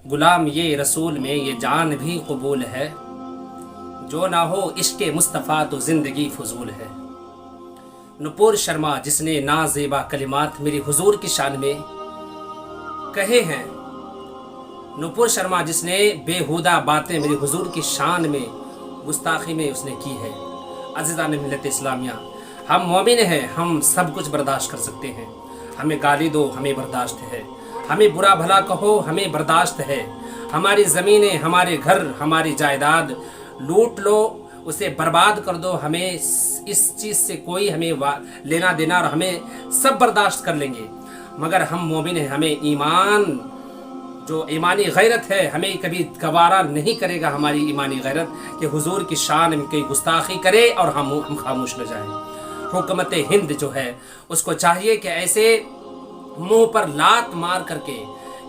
غلام یہ رسول میں یہ جان بھی قبول ہے، جو نہ ہو عشق مصطفیٰ تو زندگی فضول ہے۔ نپور شرما جس نے نازیبا کلمات میری حضور کی شان میں کہے ہیں، نپور شرما جس نے بیہودہ باتیں میری حضور کی شان میں گستاخی میں اس نے کی ہے۔ عزیزان ملت اسلامیہ، ہم مومن ہیں، ہم سب کچھ برداشت کر سکتے ہیں، ہمیں گالی دو ہمیں برداشت ہے، ہمیں برا بھلا کہو ہمیں برداشت ہے، ہماری زمینیں ہمارے گھر ہماری جائیداد لوٹ لو اسے برباد کر دو، ہمیں اس چیز سے کوئی ہمیں لینا دینا اور ہمیں سب برداشت کر لیں گے، مگر ہم مومن ہیں، ہمیں ایمان جو ایمانی غیرت ہے ہمیں کبھی گوارا نہیں کرے گا، ہماری ایمانی غیرت کہ حضور کی شان میں کوئی گستاخی کرے اور ہم خاموش نہ جائیں۔ حکومت ہند جو ہے اس کو چاہیے کہ ایسے منہ پر لات مار کر کے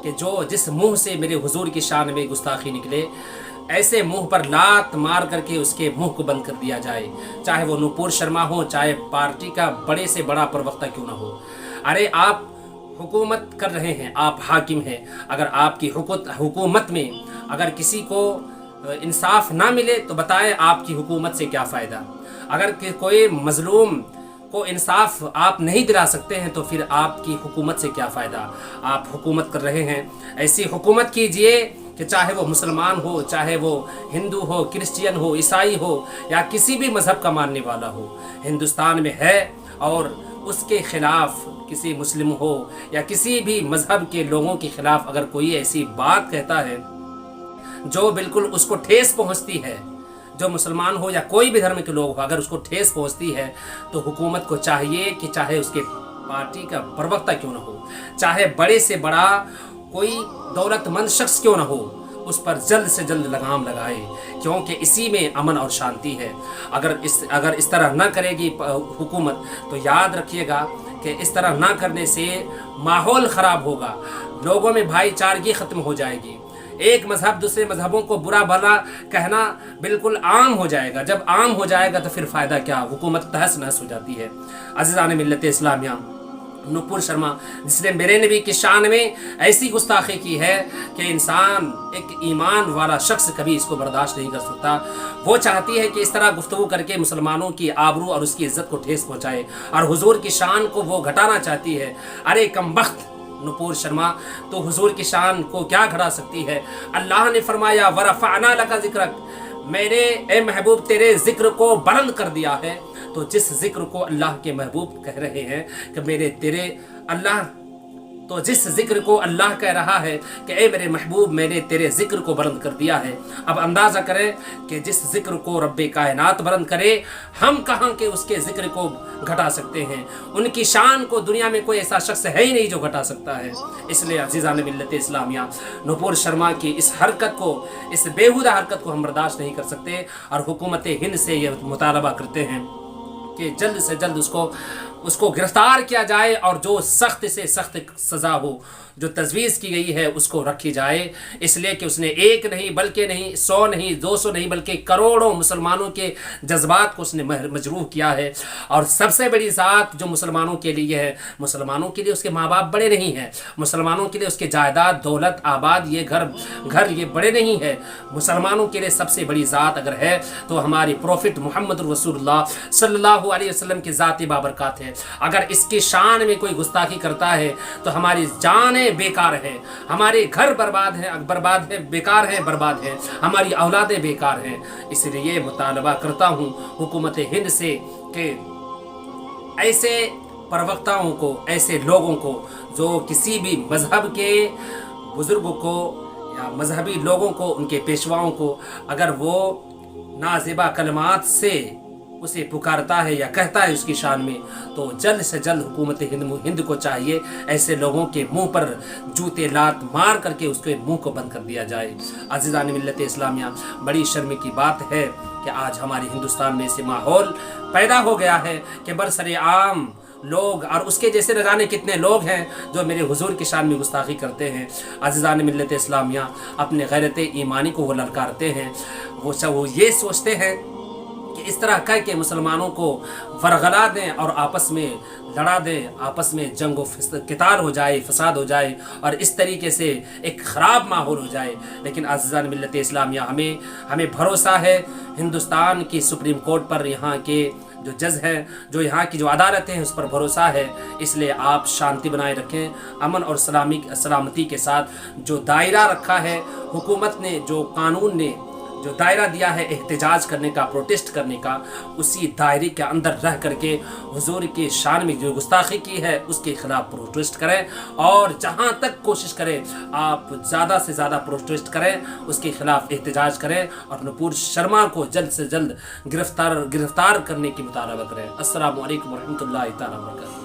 کہ جس منہ سے میرے حضور کی شان میں گستاخی نکلے، ایسے منہ پر لات مار کر کے اس کے منہ کو بند کر دیا جائے، چاہے وہ نپور شرما ہو، چاہے پارٹی کا بڑے سے بڑا پروختہ کیوں نہ ہو۔ ارے آپ حکومت کر رہے ہیں، آپ حاکم ہیں، اگر آپ کی حکومت میں اگر کسی کو انصاف نہ ملے تو بتائیں آپ کی حکومت سے کیا فائدہ؟ اگر کوئی مظلوم کو انصاف آپ نہیں دلا سکتے ہیں تو پھر آپ کی حکومت سے کیا فائدہ؟ آپ حکومت کر رہے ہیں، ایسی حکومت کیجئے کہ چاہے وہ مسلمان ہو، چاہے وہ ہندو ہو، کرسچین ہو، عیسائی ہو یا کسی بھی مذہب کا ماننے والا ہو، ہندوستان میں ہے، اور اس کے خلاف کسی مسلم ہو یا کسی بھی مذہب کے لوگوں کے خلاف اگر کوئی ایسی بات کہتا ہے جو بالکل اس کو ٹھیس پہنچتی ہے، جو مسلمان ہو یا کوئی بھی دھرم کے لوگ ہو، اگر اس کو ٹھیس پہنچتی ہے تو حکومت کو چاہیے کہ چاہے اس کے پارٹی کا پروختہ کیوں نہ ہو، چاہے بڑے سے بڑا کوئی دولت مند شخص کیوں نہ ہو، اس پر جلد سے جلد لگام لگائے، کیونکہ اسی میں امن اور شانتی ہے۔ اگر اس طرح نہ کرے گی حکومت تو یاد رکھیے گا کہ اس طرح نہ کرنے سے ماحول خراب ہوگا، لوگوں میں بھائی چارگی ختم ہو جائے گی، ایک مذہب دوسرے مذہبوں کو برا بھلا کہنا بالکل عام ہو جائے گا، جب عام ہو جائے گا تو پھر فائدہ کیا؟ حکومت تہس نہس ہو جاتی ہے۔ عزیزان ملت اسلامیہ، نپور شرما جس نے میرے نبی کی شان میں ایسی گستاخی کی ہے کہ انسان ایک ایمان والا شخص کبھی اس کو برداشت نہیں کر سکتا، وہ چاہتی ہے کہ اس طرح گفتگو کر کے مسلمانوں کی آبرو اور اس کی عزت کو ٹھیس پہنچائے اور حضور کی شان کو وہ گھٹانا چاہتی ہے۔ ارے کم بخت نپور شرما، تو حضور کی شان کو کیا گھٹا سکتی ہے؟ اللہ نے فرمایا وَرَفَعْنَا لَكَ ذِكْرَكَ، میں نے اے محبوب تیرے ذکر کو بلند کر دیا ہے۔ تو جس ذکر کو اللہ کے محبوب کہہ رہے ہیں کہ جس ذکر کو اللہ کہہ رہا ہے کہ اے میرے محبوب میں نے تیرے ذکر کو بلند کر دیا ہے، اب اندازہ کریں کہ جس ذکر کو رب کائنات بلند کرے، ہم کہاں کے اس کے ذکر کو گھٹا سکتے ہیں؟ ان کی شان کو دنیا میں کوئی ایسا شخص ہے ہی نہیں جو گھٹا سکتا ہے۔ اس لیے عزیزان ملت اسلامیہ، نپور شرما کی اس حرکت کو، اس بیہودہ حرکت کو ہم برداشت نہیں کر سکتے، اور حکومت ہند سے یہ مطالبہ کرتے ہیں کہ جلد سے جلد اس کو گرفتار کیا جائے، اور جو سخت سے سخت سزا ہو جو تجویز کی گئی ہے اس کو رکھی جائے، اس لیے کہ اس نے ایک نہیں بلکہ نہیں 100 نہیں 200 نہیں بلکہ کروڑوں مسلمانوں کے جذبات کو اس نے مجروح کیا ہے۔ اور سب سے بڑی ذات جو مسلمانوں کے لیے ہے، مسلمانوں کے لیے اس کے ماں باپ بڑے نہیں ہیں، مسلمانوں کے لیے اس کے جائیداد دولت آباد یہ گھر یہ بڑے نہیں ہیں، مسلمانوں کے لیے سب سے بڑی ذات اگر ہے تو ہماری پروفٹ محمد رسول اللہ صلی اللہ علیہ وسلم کی ذات بابرکات ہے۔ اگر اس کی شان میں کوئی گستاخی کرتا ہے تو ہماری جانیں بیکار ہیں، ہمارے گھر برباد ہیں بیکار ہیں، برباد ہیں، ہماری اولادیں بیکار ہیں۔ اس لیے مطالبہ کرتا ہوں حکومت ہند سے کہ ایسے پروختاؤں کو، ایسے لوگوں کو جو کسی بھی مذہب کے بزرگوں کو یا مذہبی لوگوں کو، ان کے پیشواؤں کو اگر وہ نازیبا کلمات سے اسے پکارتا ہے یا کہتا ہے اس کی شان میں، تو جلد سے جلد حکومت ہند کو چاہیے ایسے لوگوں کے منہ پر جوتے لات مار کر کے اس کے منہ کو بند کر دیا جائے۔ عزیزان ملت اسلامیہ، بڑی شرم کی بات ہے کہ آج ہمارے ہندوستان میں ایسے ماحول پیدا ہو گیا ہے کہ برسر عام لوگ اور اس کے جیسے نہ جانے کتنے لوگ ہیں جو میرے حضور کی شان میں گستاخی کرتے ہیں۔ عزیزان ملت اسلامیہ، اپنے غیرت ایمانی کو وہ للکارتے ہیں، وہ یہ سوچتے ہیں کہ کہ اس طرح کر کے مسلمانوں کو ورغلا دیں اور آپس میں لڑا دیں، آپس میں جنگ و قتال ہو جائے، فساد ہو جائے اور اس طریقے سے ایک خراب ماحول ہو جائے۔ لیکن عزیزان ملت اسلامیہ، ہمیں بھروسہ ہے ہندوستان کی سپریم کورٹ پر، یہاں کے جو جج ہیں، جو یہاں کی جو عدالتیں ہیں، اس پر بھروسہ ہے۔ اس لیے آپ شانتی بنائے رکھیں، امن اور سلامتی کے ساتھ۔ جو دائرہ رکھا ہے حکومت نے، جو قانون نے جو دائرہ دیا ہے احتجاج کرنے کا، پروٹیسٹ کرنے کا، اسی دائرے کے اندر رہ کر کے حضور کی شان میں جو گستاخی کی ہے اس کے خلاف پروٹیسٹ کریں، اور جہاں تک کوشش کریں آپ زیادہ سے زیادہ پروٹیسٹ کریں، اس کے خلاف احتجاج کریں اور نپور شرما کو جلد سے جلد گرفتار کرنے کی مطالبہ کریں۔ السلام علیکم ورحمۃ اللہ تعالیٰ وبرکاتہ۔